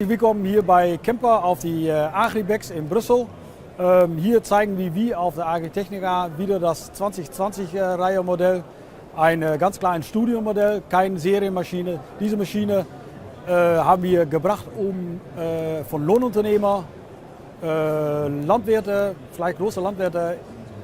Wir kommen hier bei Kemper auf die Agribex in Brüssel. Hier zeigen wir wie auf der Agritechnica wieder das 2020-Reihe-Modell. Ein ganz klar ein Studiomodell, keine Serienmaschine. Diese Maschine haben wir gebracht, um von Lohnunternehmer, Landwirte, vielleicht große Landwirte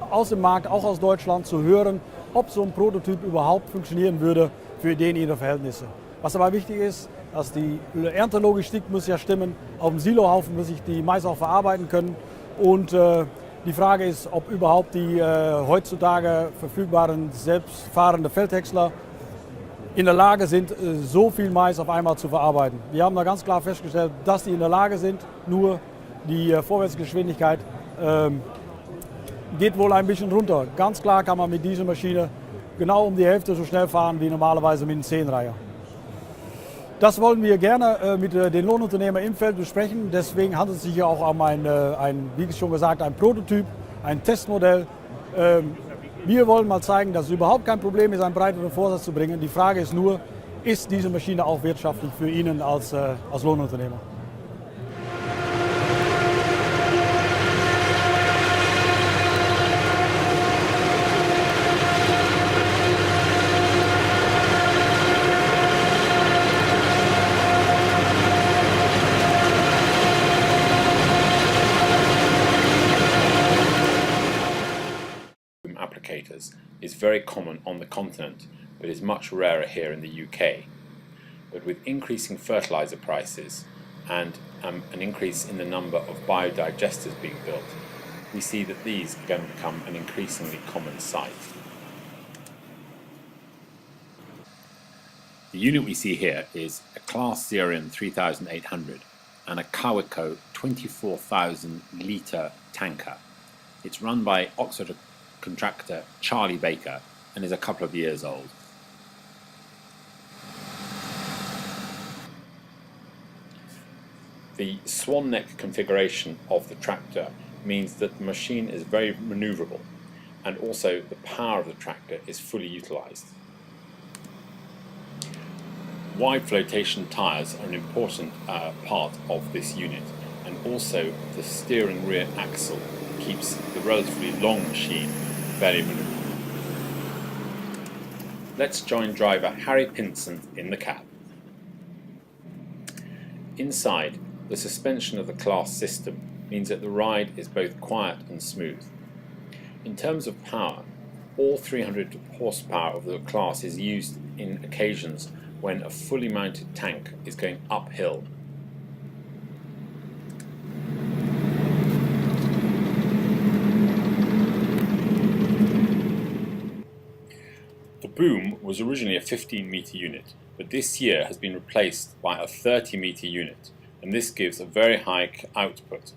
aus dem Markt, auch aus Deutschland, zu hören, ob so ein Prototyp überhaupt funktionieren würde für den ihre Verhältnisse. Was dabei wichtig ist, dass die Erntelogistik muss ja stimmen, auf dem Silohaufen muss ich die Mais auch verarbeiten können. Und die Frage ist, ob überhaupt die heutzutage verfügbaren selbstfahrenden Feldhäcksler in der Lage sind, so viel Mais auf einmal zu verarbeiten. Wir haben da ganz klar festgestellt, dass die in der Lage sind, nur die Vorwärtsgeschwindigkeit geht wohl ein bisschen runter. Ganz klar kann man mit dieser Maschine genau um die Hälfte so schnell fahren wie normalerweise mit einem 10-Reiher. Das wollen wir gerne mit den Lohnunternehmern im Feld besprechen. Deswegen handelt es sich hier auch um wie schon gesagt, ein Prototyp, ein Testmodell. Wir wollen mal zeigen, dass es überhaupt kein Problem ist, einen breiteren Vorsatz zu bringen. Die Frage ist nur, ist diese Maschine auch wirtschaftlich für Ihnen als Lohnunternehmer? Applicators is very common on the continent, but is much rarer here in the UK. But with increasing fertilizer prices and an increase in the number of biodigesters being built, we see that these are going to become an increasingly common sight. The unit we see here is a Class Xerion 3800 and a Kawico 24,000 litre tanker. It's run by Oxford contractor Charlie Baker and is a couple of years old. The swan neck configuration of the tractor means that the machine is very manoeuvrable, and also the power of the tractor is fully utilised. Wide flotation tyres are an important part of this unit, and also the steering rear axle keeps the relatively long machine very manoeuvrable. Let's join driver Harry Pinson in the cab. Inside, the suspension of the class system means that the ride is both quiet and smooth. In terms of power, all 300 horsepower of the class is used in occasions when a fully mounted tank is going uphill. The boom was originally a 15-metre unit, but this year has been replaced by a 30-metre unit, and this gives a very high output.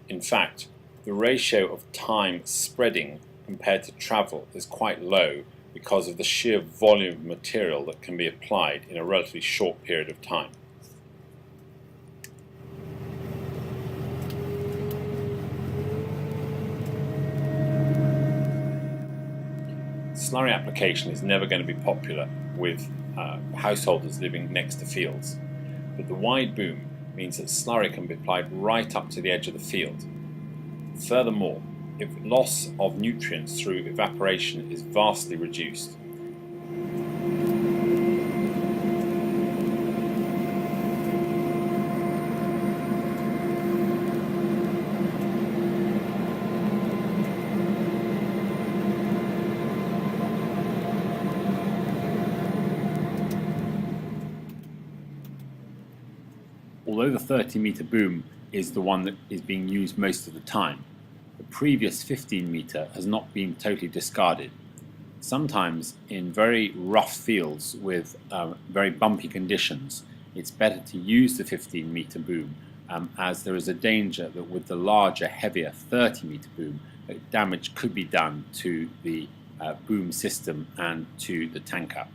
In fact, the ratio of time spreading compared to travel is quite low because of the sheer volume of material that can be applied in a relatively short period of time. Slurry application is never going to be popular with householders living next to fields, but the wide boom means that slurry can be applied right up to the edge of the field. Furthermore, if loss of nutrients through evaporation is vastly reduced. Although the 30-metre boom is the one that is being used most of the time, the previous 15-metre has not been totally discarded. Sometimes in very rough fields with very bumpy conditions, it's better to use the 15-metre boom as there is a danger that with the larger, heavier 30-metre boom, damage could be done to the boom system and to the tanker.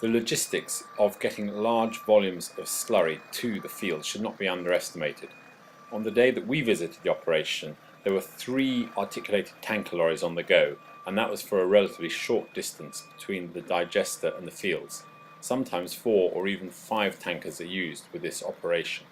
The logistics of getting large volumes of slurry to the field should not be underestimated. On the day that we visited the operation, there were 3 articulated tanker lorries on the go, and that was for a relatively short distance between the digester and the fields. Sometimes 4 or even 5 tankers are used with this operation.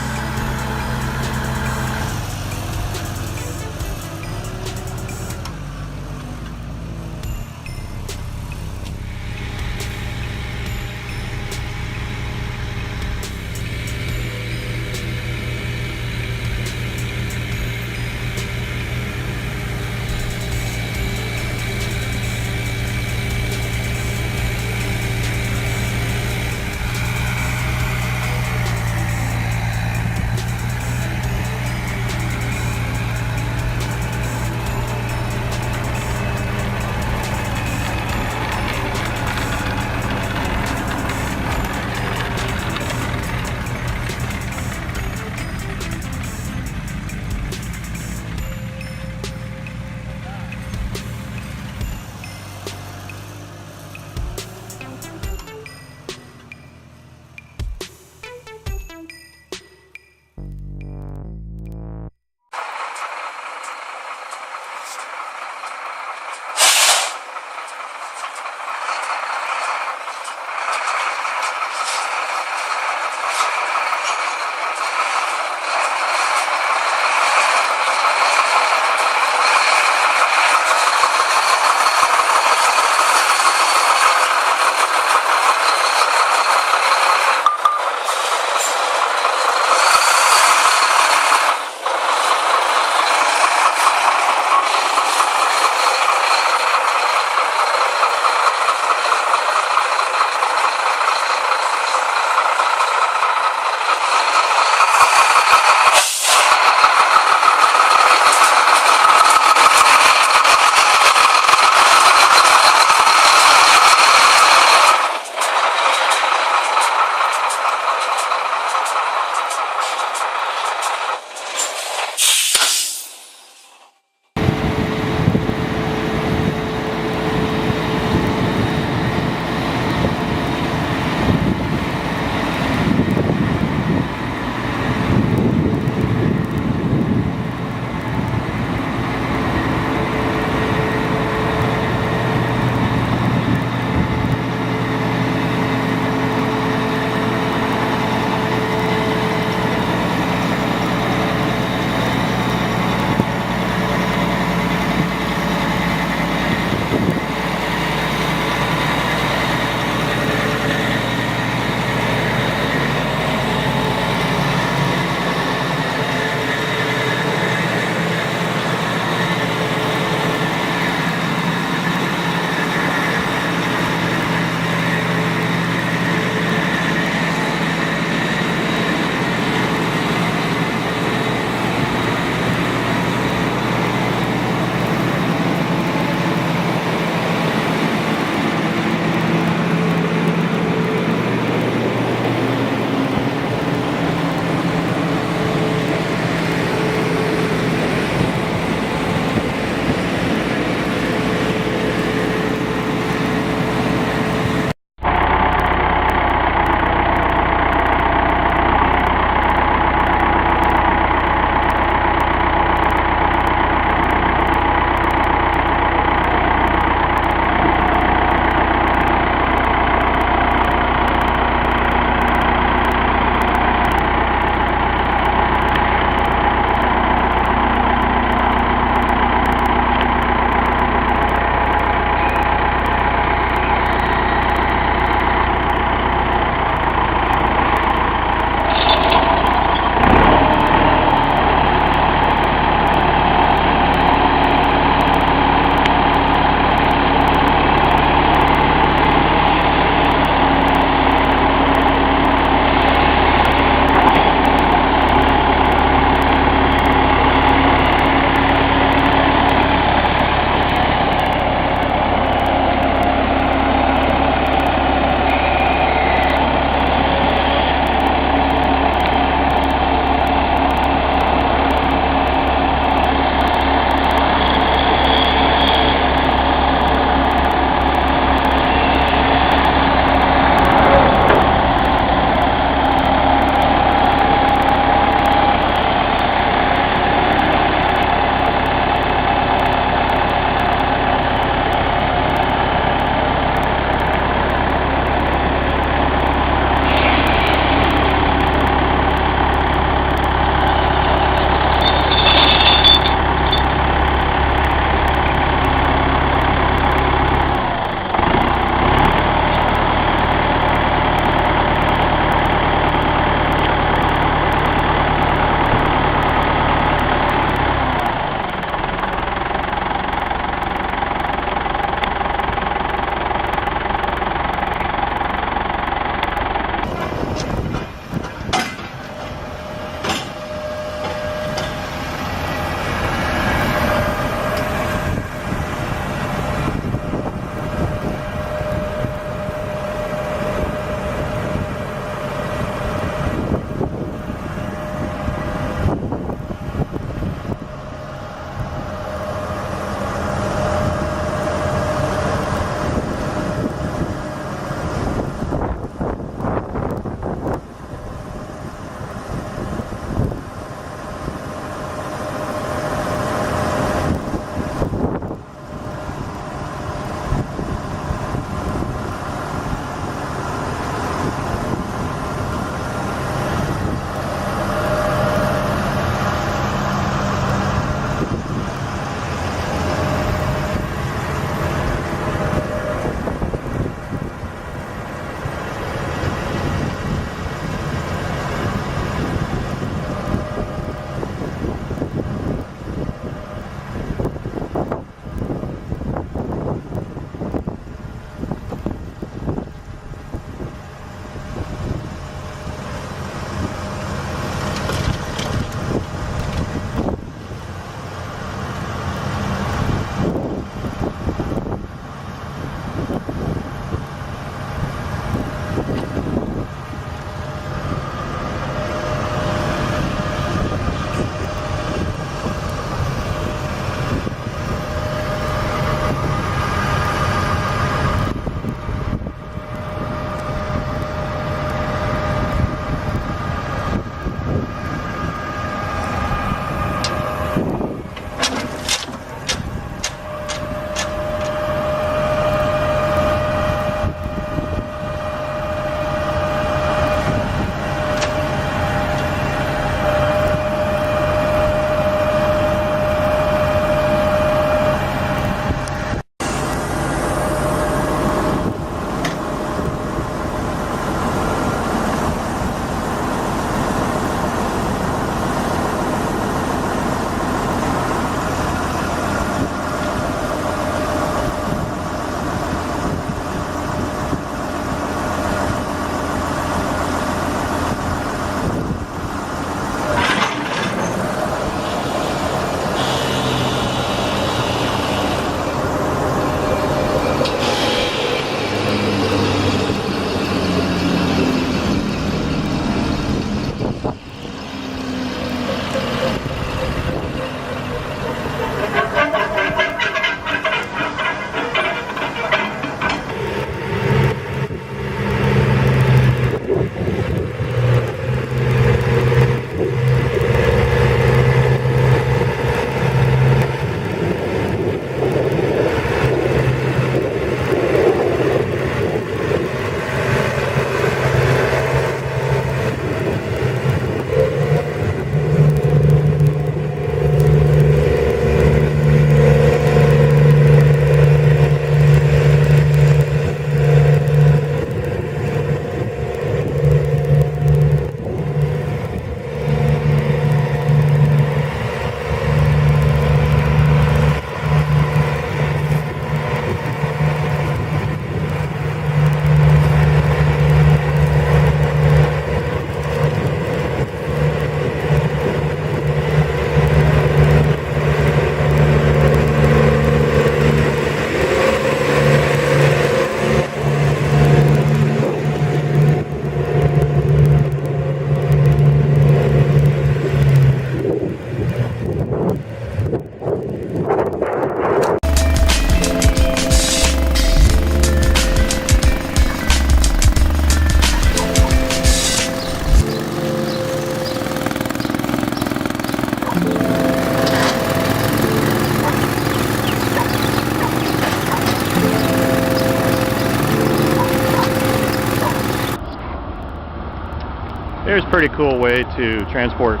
pretty cool way to transport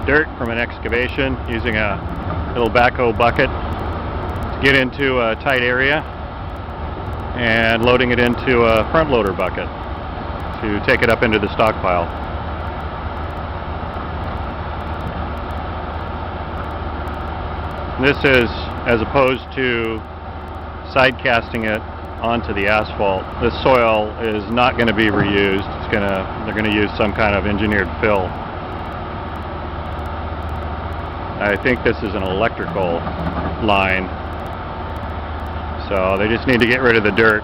dirt from an excavation using a little backhoe bucket to get into a tight area and loading it into a front loader bucket to take it up into the stockpile. This is as opposed to side casting it onto the asphalt. This soil is not going to be reused. They're going to use some kind of engineered fill. I think this is an electrical line, so they just need to get rid of the dirt.